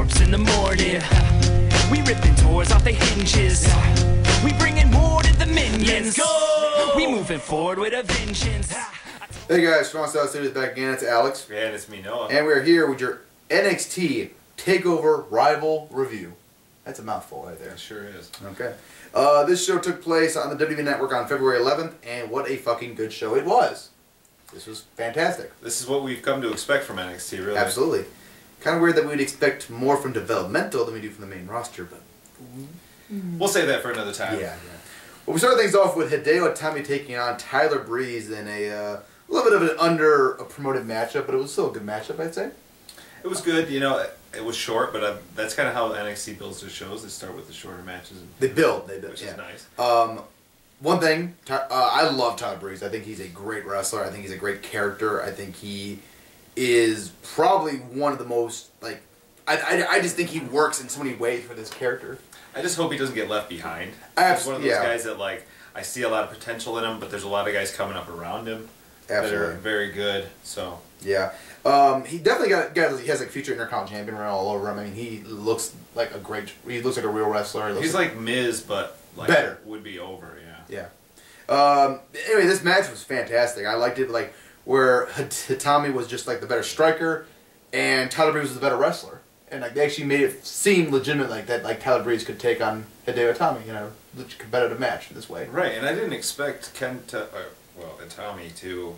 corpse in the morning. We ripping doors off the hinges. We bringing more to the minions. Let's go! We moving forward with a vengeance. Hey guys, Strong Style Studios back again. It's Alex. Yeah, and it's me, Noah. And we're here with your NXT Takeover Rival Review. That's a mouthful right there. It sure is. Okay. This show took place on the WWE Network on February 11th, and what a fucking good show it was. This was fantastic. This is what we've come to expect from NXT, really. Absolutely. Kind of weird that we'd expect more from developmental than we do from the main roster, but... We'll save that for another time. Yeah. Well, we started things off with Hideo Itami taking on Tyler Breeze in a little bit of an under-promoted matchup, but it was still a good matchup, I'd say. It was good, you know, it was short, but that's kind of how NXT builds their shows. They start with the shorter matches. They build, which is nice. One thing, I love Tyler Breeze. I think he's a great wrestler. I think he's a great character. I think he is probably one of the most, like, I just think he works in so many ways for this character. I just hope he doesn't get left behind. Absolutely. He's one of those guys that, like, I see a lot of potential in him, but there's a lot of guys coming up around him that are very good, so... Yeah. He definitely he has like future Intercontinental champion right all over him. I mean, he looks like a real wrestler. He's like Miz, but like better. Would be over, yeah. Yeah. Anyway, this match was fantastic. I liked it, like, where Itami was just like the better striker, and Tyler Breeze was the better wrestler. And like they actually made it seem legitimate, like that, like Tyler Breeze could take on Hideo Itami, you know, a competitive match this way. Right, and I didn't expect Itami to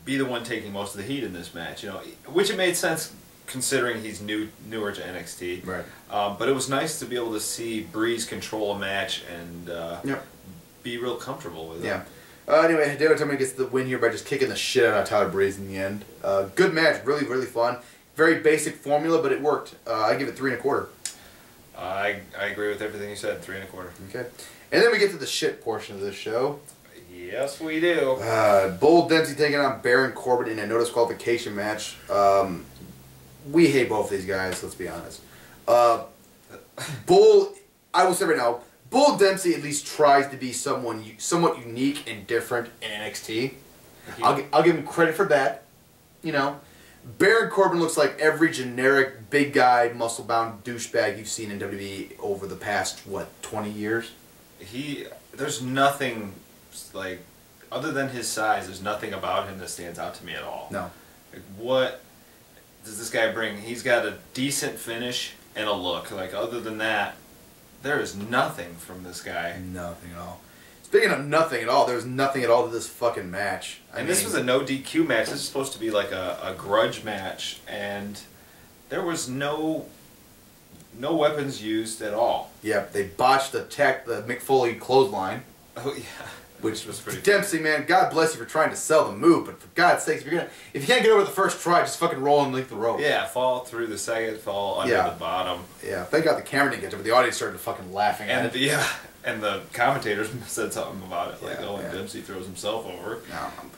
be the one taking most of the heat in this match, you know, which it made sense considering he's newer to NXT. Right. But it was nice to be able to see Breeze control a match and be real comfortable with it. Yeah. Anyway, Hideo Itami gets the win here by just kicking the shit out of Tyler Breeze in the end. Good match, really, really fun. Very basic formula, but it worked. I give it 3 1/4. I agree with everything you said. 3 1/4. Okay. And then we get to the shit portion of this show. Yes, we do. Bold Dempsey taking on Baron Corbin in a no disqualification match. We hate both these guys, let's be honest. I will say right now, Bold Dempsey at least tries to be somewhat unique and different in NXT. I'll give him credit for that. You know, Baron Corbin looks like every generic big guy, muscle-bound douchebag you've seen in WWE over the past, what, 20 years? There's nothing, like, other than his size, there's nothing about him that stands out to me at all. No. Like, what does this guy bring? He's got a decent finish and a look. Like, other than that, there is nothing from this guy. Nothing at all. Speaking of nothing at all, there was nothing at all to this fucking match. I mean, this was a no DQ match. This is supposed to be like a grudge match, and there was no weapons used at all. Yeah, they botched the McFoley clothesline. Oh yeah, which was pretty. Dempsey, man, God bless you for trying to sell the move, but for God's sakes, if you can't get over the first try, just fucking roll underneath the rope. Yeah, fall through the second, fall under the bottom. Yeah, thank God the camera didn't get to it, but the audience started fucking laughing at it. Yeah. And the commentators said something about it, like, and Dempsey throws himself over.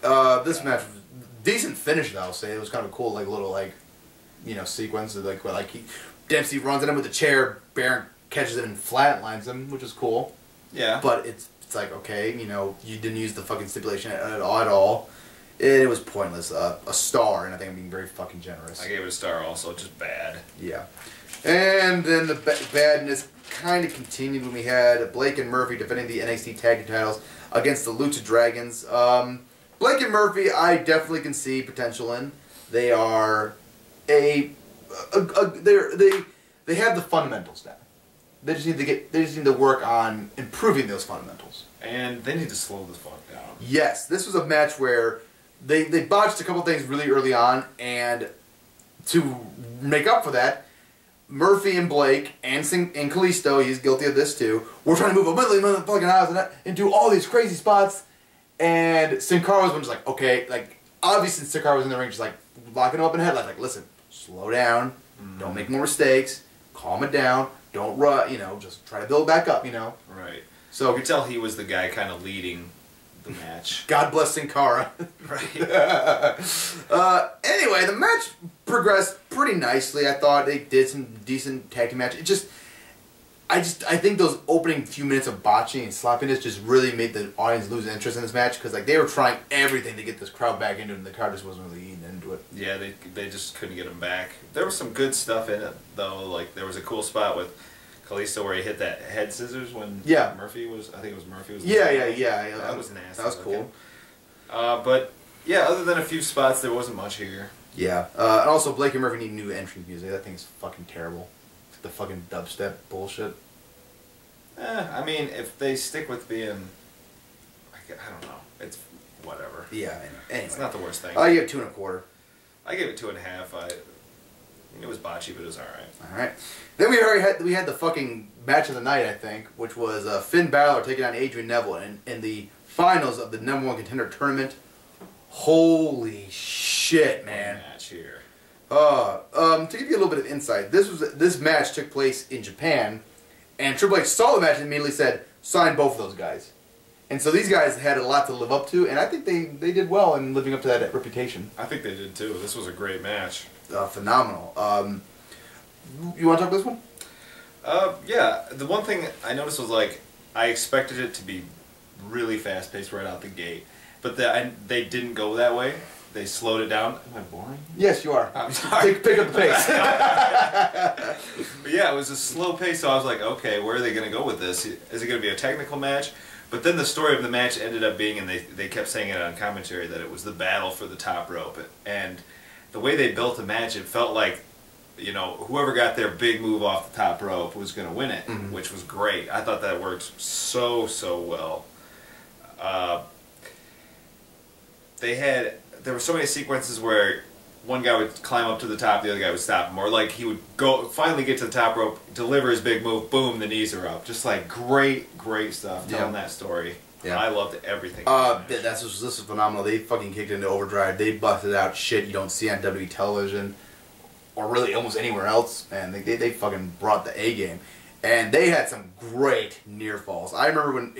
No. This match was decent finish, though, I'll say. It was kind of a cool, like, little, like, you know, sequence. Dempsey runs at him with the chair, Baron catches it and flatlines him, which is cool. Yeah. But it's like, okay, you know, you didn't use the fucking stipulation at all. It was pointless. A star, and I think I'm being very fucking generous. I gave it a star also, just bad. Yeah. And then the badness kind of continued when we had Blake and Murphy defending the NXT Tag Team titles against the Lucha Dragons. Blake and Murphy, I definitely can see potential in. They are they have the fundamentals now. They just need to work on improving those fundamentals. And they need to slow the fuck down. Yes, this was a match where they botched a couple things really early on, and to make up for that, Murphy and Blake and Kalisto, he's guilty of this too, we're trying to move a million fucking hours and do all these crazy spots, and Sin Cara was just like, okay, like, obviously Sin Cara was in the ring just like locking him up in the headlights, like, listen, slow down, don't make more mistakes, calm it down, don't run, you know, just try to build back up, you know. Right. So you could tell he was the guy kind of leading the match. God bless Sin Cara. Right. Anyway, the match progressed pretty nicely. I thought they did some decent tag team match. I think those opening few minutes of botching and sloppiness just really made the audience lose interest in this match, because like they were trying everything to get this crowd back into it, and the crowd just wasn't really eating into but yeah, they just couldn't get him back. There was some good stuff in it though. Like there was a cool spot with Kalisto where he hit that head scissors when Murphy was. I think it was Murphy was. Yeah. That was nasty. That was cool. But yeah, other than a few spots, there wasn't much here. Yeah, and also Blake and Murphy need new entrance music. That thing's fucking terrible. The fucking dubstep bullshit. I mean, if they stick with being, I don't know, it's whatever. Yeah, anyway. It's not the worst thing. I give it 2 1/4. I gave it 2.5. It was botchy, but it was all right. All right. Then we had the fucking match of the night, I think, which was Finn Balor taking on Adrian Neville in the finals of the #1 Contender tournament. Holy shit, man! Match here. To give you a little bit of insight, this match took place in Japan, and Triple H saw the match and immediately said, "Sign both of those guys." And so these guys had a lot to live up to, and I think they did well in living up to that reputation. I think they did too. This was a great match. Phenomenal. You want to talk about this one? Yeah. The one thing I noticed was like I expected it to be really fast paced right out the gate, but they didn't go that way. They slowed it down. Am I boring? Yes, you are. I'm sorry. Pick up the pace. But yeah, it was a slow pace, so I was like, okay, where are they going to go with this? Is it going to be a technical match? But then the story of the match ended up being, and they kept saying it on commentary, that it was the battle for the top rope. And the way they built the match, it felt like, you know, whoever got their big move off the top rope was going to win it, which was great. I thought that worked so well. There were so many sequences where one guy would climb up to the top, the other guy would stop him, or like he would finally get to the top rope, deliver his big move, boom, the knees are up. Just like great stuff telling that story. Yeah. I loved everything. This was phenomenal. They fucking kicked into overdrive. They busted out shit you don't see on WWE television, or really almost anywhere else. Man, they fucking brought the A game, and they had some great near falls. I remember when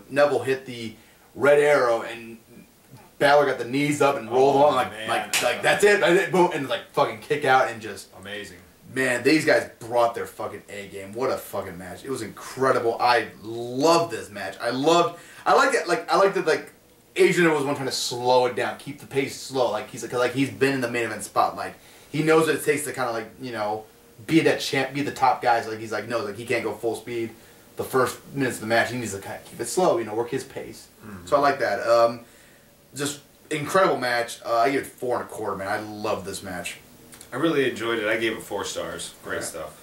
Neville hit the red arrow and Balor got the knees up and rolled on like that's it, boom, and like fucking kick out and just amazing. Man, these guys brought their fucking A game. What a fucking match! It was incredible. I loved this match. I liked it. Adrian was one trying to slow it down, keep the pace slow. Like he's been in the main event spotlight. He knows what it takes to kind of like, you know, be that champ, be the top guys. Like he's like knows like he can't go full speed the first minutes of the match. He needs to kind of keep it slow, you know, work his pace. So I like that. Just incredible match. I give it 4 1/4, man. I love this match. I really enjoyed it. I gave it 4 stars. Great stuff.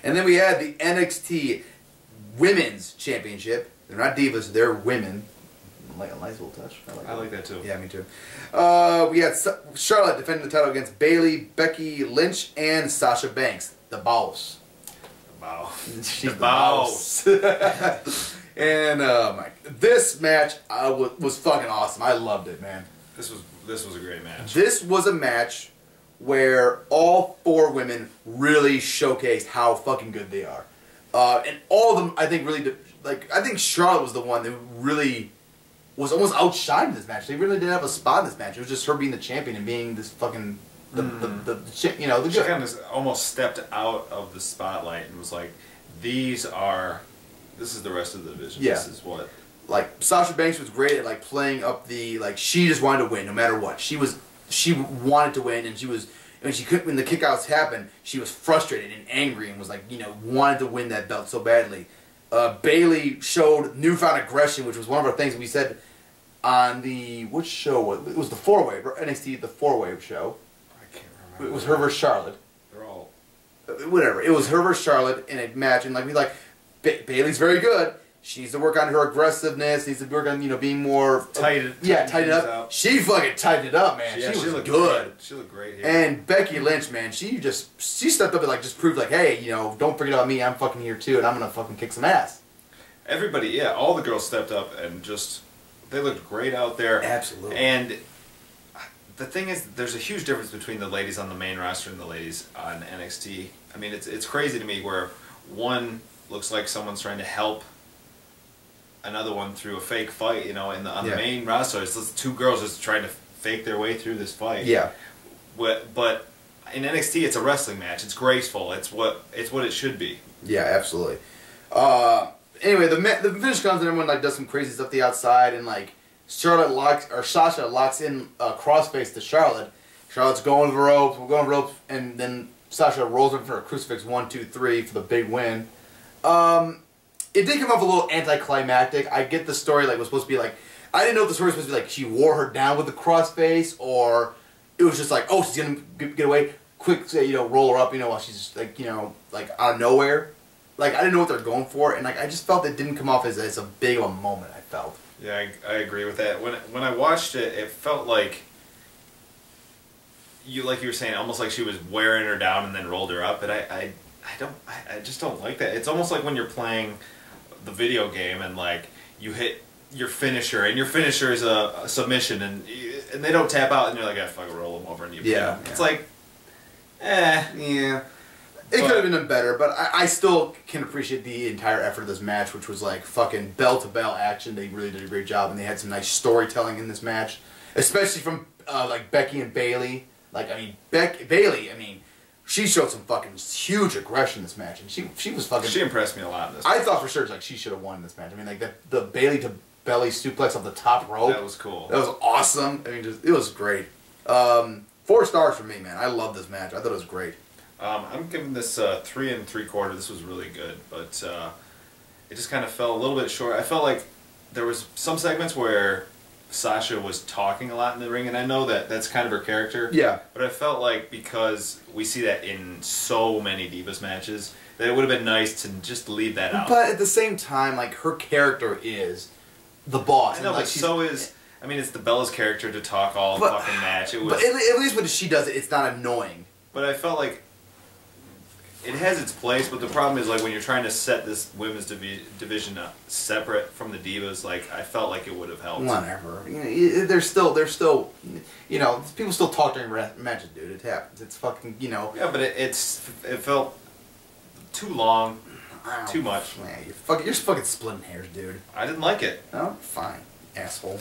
And then we had the NXT Women's Championship. They're not divas, they're women. Like a nice little touch. I like that too. Yeah, me too. We had Charlotte defending the title against Bayley, Becky, Lynch, and Sasha Banks. The boss. She's the boss. And this match was fucking awesome. I loved it, man. This was a great match. This was a match where all 4 women really showcased how fucking good they are, and all of them I think really I think Charlotte was the one that really was almost outshined in this match. They really didn't have a spot in this match. It was just her being the champion and being this fucking she kind of almost stepped out of the spotlight and was like, this is the rest of the division. Yeah. This is what. Like, Sasha Banks was great at, like, playing up the, like, she just wanted to win no matter what. She wanted to win, and when the kickouts happened, she was frustrated and angry and was, like, you know, wanted to win that belt so badly. Bayley showed newfound aggression, which was one of our things we said on which show was it? It was the 4-Way, NXT, the 4-Way show. I can't remember. It was her versus Charlotte. They're all. Whatever. It was her versus Charlotte in a match, and, like, Bayley's very good. She needs to work on her aggressiveness. Needs to work on, you know, being more tighten it up. Out. She fucking tightened it up, man. Yeah, she was looked good. Great. She looked great here. And Becky Lynch, man, she stepped up and like just proved like, hey, you know, don't forget about me. I'm fucking here too, and I'm gonna fucking kick some ass. Everybody, yeah, all the girls stepped up and just they looked great out there. Absolutely. And the thing is, there's a huge difference between the ladies on the main roster and the ladies on NXT. I mean, it's crazy to me where one looks like someone's trying to help another one through a fake fight, you know, on the main roster. It's just 2 girls just trying to fake their way through this fight. Yeah. But in NXT, it's a wrestling match. It's graceful. It's what it should be. Yeah, absolutely. Anyway, the finish comes and everyone like does some crazy stuff the outside and like Sasha locks in a crossface to Charlotte. Charlotte's going to the ropes, and then Sasha rolls up for a crucifix 1, 2, 3 for the big win. It did come off a little anticlimactic. I get the story like was supposed to be like, I didn't know if the story was supposed to be like she wore her down with the crossface, or it was just like, oh, she's gonna get away, quick, roll her up, while she's just like, like out of nowhere. Like I didn't know what they're going for, and like I just felt it didn't come off as a big of a moment. I felt. Yeah, I agree with that. When I watched it, it felt like you were saying, almost like she was wearing her down and then rolled her up, and I just don't like that. It's almost like when you're playing the video game and like you hit your finisher and your finisher is a submission and they don't tap out and you're like, I fucking roll them over and you yeah. It's like, yeah. It could have been done better, but I still can appreciate the entire effort of this match, which was like fucking bell-to-bell action. They really did a great job, and they had some nice storytelling in this match, especially from like Becky and Bayley. Like I mean, Bayley. I mean, she showed some fucking huge aggression in this match, and she was fucking. She impressed me a lot in this. I thought for sure like she should have won this match. I mean, like the Bayley to belly suplex off the top rope. That was cool. That was awesome. I mean, it was great. 4 stars for me, man. I love this match. I thought it was great. I'm giving this 3 3/4. This was really good, but it just kind of fell a little bit short. I felt like there was some segments where Sasha was talking a lot in the ring, and I know that that's kind of her character. Yeah. But I felt like because we see that in so many Divas matches, that it would have been nice to just leave that out. But at the same time, like her character is the boss. I know, like, but so is. I mean, it's the Bella's character to talk all fucking match. It was. But at least when she does it, it's not annoying. But I felt like it has its place, but the problem is like when you're trying to set this women's division up separate from the Divas, like I felt like it would have helped. Whatever. There's still, people still talk during matches, dude. It happens. It's fucking, Yeah, but it felt too long, too much. Man, you're just fucking splitting hairs, dude. I didn't like it. Oh, fine, asshole.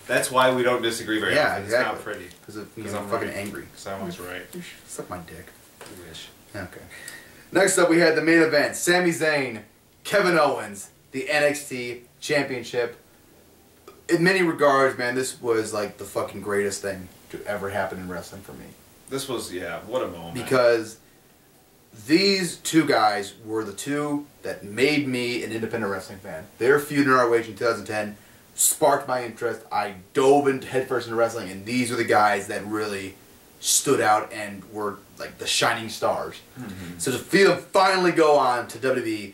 That's why we don't disagree very often. Yeah, exactly. It's not pretty. Because I'm fucking angry. Because I'm always right. Suck my dick. I wish. Okay. Next up, we had the main event. Sami Zayn, Kevin Owens, the NXT Championship. In many regards, man, this was like the fucking greatest thing to ever happen in wrestling for me. This was, what a moment. Because these two guys were the two that made me an independent wrestling fan. Their feud in ROH in 2010 sparked my interest. I dove into headfirst into wrestling, and these were the guys that really stood out and were like the shining stars. Mm-hmm. So to feel them finally go on to WWE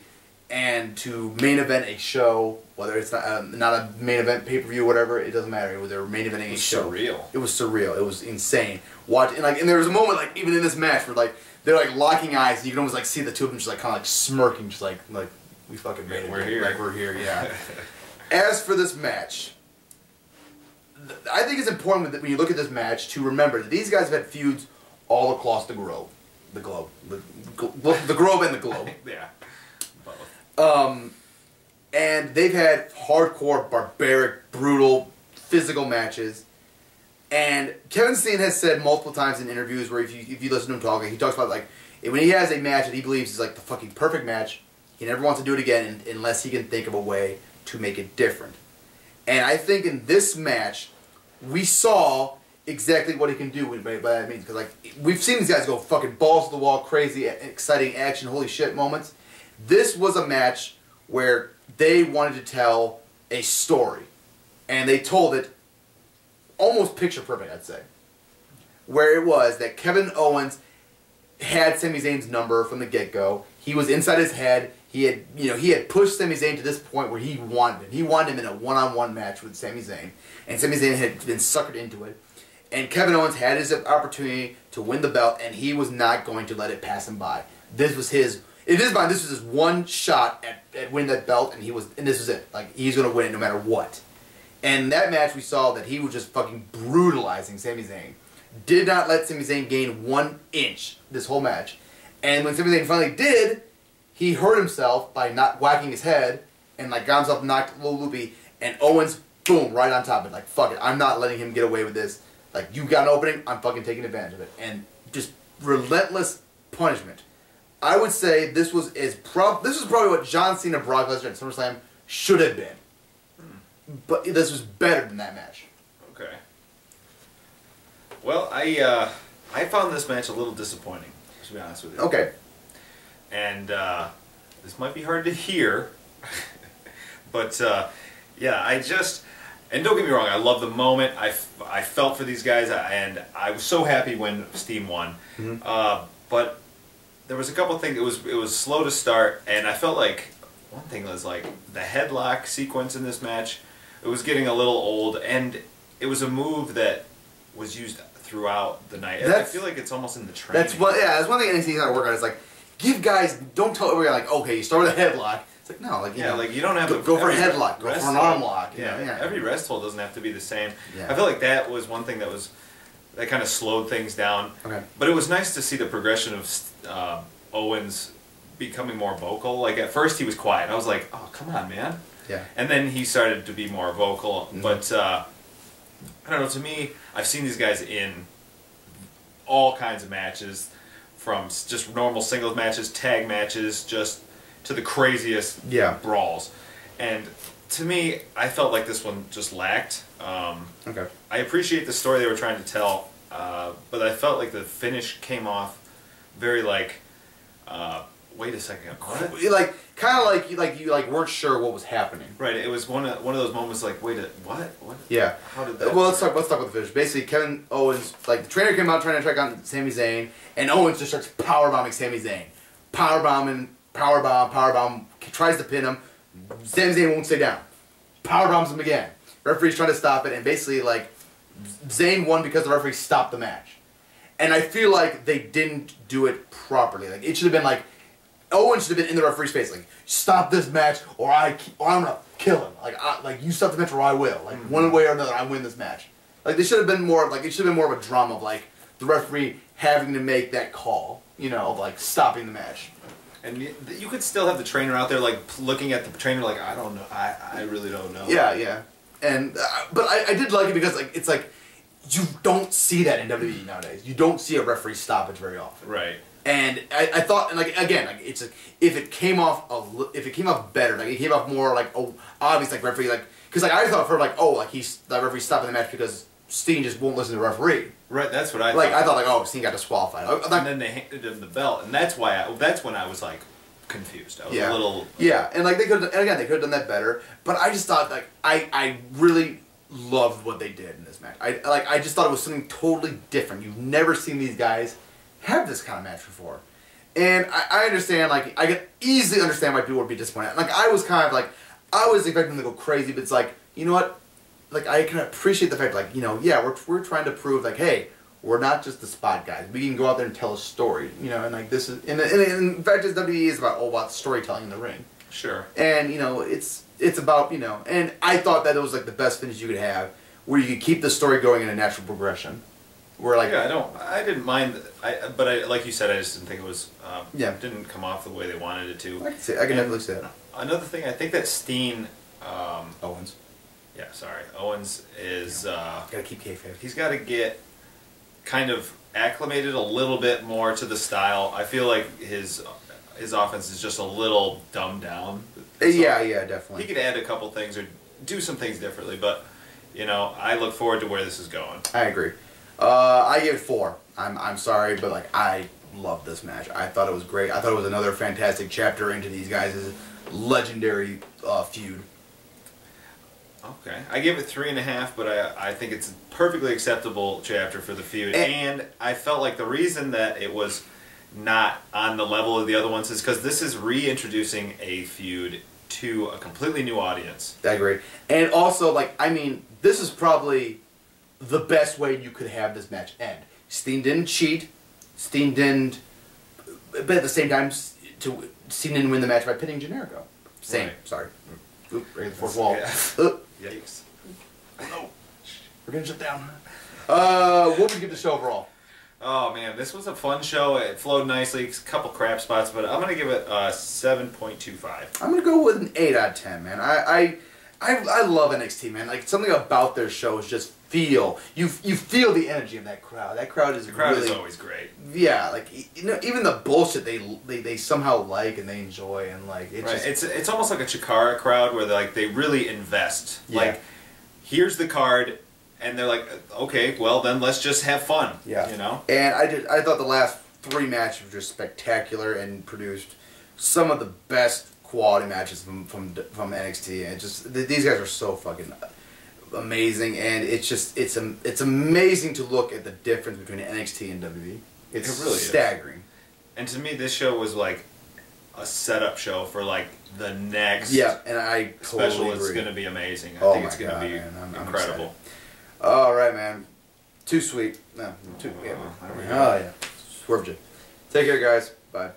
and to main event a show, whether it's not a main event pay-per-view, whatever, it doesn't matter. They were main eventing a show. Surreal. It was surreal. It was insane. And there was a moment like even in this match where like they're like locking eyes, and you can almost like see the two of them just like kind of like smirking, just like we fucking made it. We're here. Like we're here. Yeah. As for this match, I think it's important when you look at this match to remember that these guys have had feuds all across the globe. The globe and the globe. Yeah. Both. And they've had hardcore, barbaric, brutal, physical matches. And Kevin Steen has said multiple times in interviews where if you listen to him talking, he talks about like when he has a match that he believes is like the fucking perfect match, he never wants to do it again unless he can think of a way to make it different. And I think in this match, we saw exactly what he can do by that means. Because like we've seen these guys go fucking balls to the wall, crazy, exciting action, holy shit moments. This was a match where they wanted to tell a story. And they told it almost picture perfect, I'd say. Where it was that Kevin Owens had Sami Zayn's number from the get-go. He was inside his head. He had pushed Sami Zayn to this point where he wanted him. He wanted him in a one-on-one match with Sami Zayn. And Sami Zayn had been suckered into it. And Kevin Owens had his opportunity to win the belt, and he was not going to let it pass him by. This was his one shot at winning that belt, and this was it. Like, he's going to win it no matter what. And in that match, we saw that he was just fucking brutalizing Sami Zayn. Did not let Sami Zayn gain 1 inch this whole match. And when Sami Zayn finally did, he hurt himself by not whacking his head and like got himself knocked a little loopy. And Owens, boom, right on top of it. Like, fuck it, I'm not letting him get away with this. Like, you got an opening, I'm fucking taking advantage of it. And just relentless punishment. I would say this was probably what John Cena Brock Lesnar at SummerSlam should have been. but this was better than that match. Okay. Well, I found this match a little disappointing, to be honest with you. Okay. And this might be hard to hear, but yeah, and don't get me wrong, I love the moment. I felt for these guys, and I was so happy when Steam won. But there was a couple things. It was slow to start, and I felt like one thing was like the headlock sequence in this match. It was getting a little old, and it was a move that was used throughout the night. I feel like it's almost in the training. That's one thing NXT's not working on. It's like, give guys, don't tell everybody like, okay, you start with a headlock. It's like, no, like, you know, like you don't have to go for a headlock, go for an arm lock. Yeah, every rest hold doesn't have to be the same. Yeah. I feel like that was one thing that kind of slowed things down. Okay. But it was nice to see the progression of Owens becoming more vocal. Like at first he was quiet. I was like, oh, come on, man. Yeah. And then he started to be more vocal. But I don't know, to me, I've seen these guys in all kinds of matches, from just normal singles matches, tag matches, just to the craziest brawls. And to me, I felt like this one just lacked. Okay. I appreciate the story they were trying to tell, but I felt like the finish came off very like, wait a second, what? Like, kind of like you weren't sure what was happening. Right. It was one of those moments like, wait, what? What? Yeah. How did that? Well, let's talk with the finish. Basically, Kevin Owens, like the trainer came out trying to track on Sami Zayn, and Owens just starts powerbombing Sami Zayn, powerbomb, tries to pin him. Sami Zayn won't stay down. Powerbombs him again. Referee's trying to stop it, and basically like Zayn won because the referee stopped the match. And I feel like they didn't do it properly. Like it should have been like Owens should have been in the referee's face, like stop this match, or I'm gonna kill him. Like you stop the match, or I will. Like one way or another, I win this match. Like they should have been more like it should have been more of a drama of like the referee having to make that call, you know, of like stopping the match. And you could still have the trainer out there, like looking at the trainer, like I don't know, I really don't know. Yeah, yeah. And but I did like it because like it's like you don't see that in WWE nowadays. You don't see a referee stoppage very often. Right. And I thought, and like again, like it's like if it came off better, like it came off more like obvious, like referee, like because like I thought for like like that referee stopping the match because Steen just won't listen to the referee. Right. That's what I like. thought. I thought like Steen got disqualified. And then they handed him the belt, and that's why that's when I was like confused. I was a little and like they could have done that better. But I just thought like I really loved what they did in this match. I just thought it was something totally different. You've never seen these guys have this kind of match before. And I understand, like, I can easily understand why people would be disappointed. Like, I was kind of like, I was expecting them to go crazy, but it's like, you know what? Like, I can appreciate the fact, like, you know, yeah, we're trying to prove, like, hey, we're not just the spot guys. We can go out there and tell a story, you know, and like, this is, and in fact, WWE is about storytelling in the ring. Sure. And, you know, it's about, you know, and I thought that it was, like, the best finish you could have, where you could keep the story going in a natural progression. Where like I didn't mind, but like you said, I just didn't think it was didn't come off the way they wanted it to. I can definitely say that. Another thing, I think that Steen Owens. Yeah, sorry, Owens is gotta keep kayfabe. He's got to get kind of acclimated a little bit more to the style. I feel like his offense is just a little dumbed down. Yeah, definitely. He could add a couple things or do some things differently, but you know, I look forward to where this is going. I agree. I give it 4. I'm sorry, but like I love this match. I thought it was great. I thought it was another fantastic chapter into these guys' legendary feud. Okay, I give it 3.5, but I think it's a perfectly acceptable chapter for the feud. And I felt like the reason that it was not on the level of the other ones is because this is reintroducing a feud to a completely new audience. I agree. And also, like, I mean, this is probably the best way you could have this match end. Steen didn't cheat. Steen didn't... But at the same time, Steen didn't win the match by pinning Generico. Same. Right. Sorry. Oop, breaking the fourth wall. Yeah. Yikes. No. We're going to shut down. What would you give the show overall? Oh, man. This was a fun show. It flowed nicely. A couple crap spots, but I'm going to give it a 7.25. I'm going to go with an 8 out of 10, man. I love NXT, man. Like, something about their show is just feel you feel the energy of that crowd. That crowd is is always great. Yeah, like even the bullshit they somehow like and they enjoy and like it's almost like a Chikara crowd where they really invest. Yeah. Like here's the card, and they're like, okay, well then let's just have fun. Yeah, you know. And I thought the last 3 matches were just spectacular and produced some of the best quality matches from NXT. And just these guys are so fucking amazing, and it's amazing to look at the difference between NXT and WWE. It's really staggering. And to me, this show was like a setup show for like the next. Yeah, and I totally special agree. is going to be amazing. I think it's going to be incredible. All right, man. Too sweet. No, too. Yeah. Oh yeah. Swerved you. Take care, guys. Bye.